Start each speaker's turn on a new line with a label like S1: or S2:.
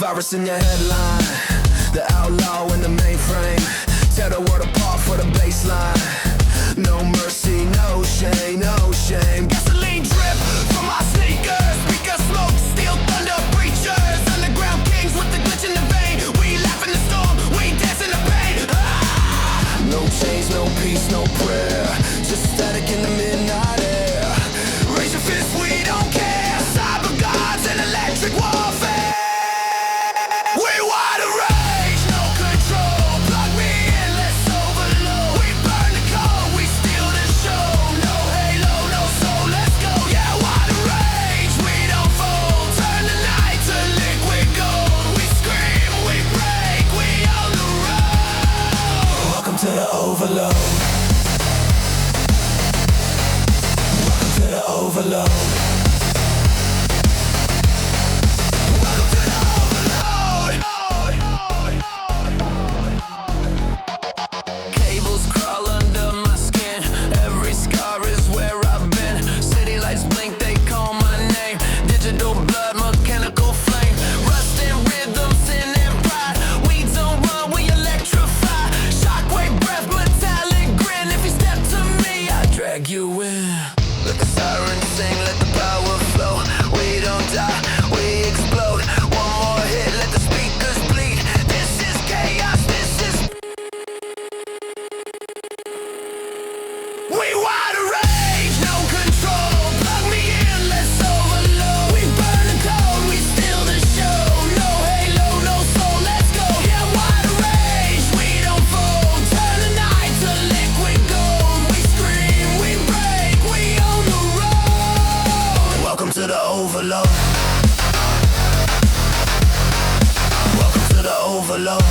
S1: Virus in your headline, the outlaw in the mainframe. Tear the world apart for the baseline. No mercy, no shame, no shame. Gasoline drip from my sneakers. Speaker smoke, steel thunder preachers. Underground kings with the glitch in the vein. We laugh in the storm, we dance in the pain. No chains, no peace, no prayer. Just static in the midnight air. Raise your fist, we don't care. Cyber gods and electric warfare. We want to rage, no control. Plug me in, let's overload. We burn the code, we steal the show. No halo, no soul, let's go. Yeah, want to rage, we don't fold. Turn the night to liquid gold. We scream, we break, we on the road. Welcome to the overload. Welcome to the overload. Cables crawl under my skin. Every scar is where I've been. City lights blink, they call my name. Digital blood, mechanical flame. Rust and rhythm, sin and pride. We don't run, we electrify. Shockwave breath, metallic grin. If you step to me, I drag you in. Let the sirens sing, let the power flow. We don't die, we explode. One more hit, let the speakers bleed. This is chaos, this is... We want to rage, no control. Plug me in, let's overload. We burn the code, we steal the show. No halo, no soul, let's go. Yeah, want to rage, we don't fold. Turn the night to liquid gold. We scream, we break, we on the road. Welcome to the overload. Welcome to the overload.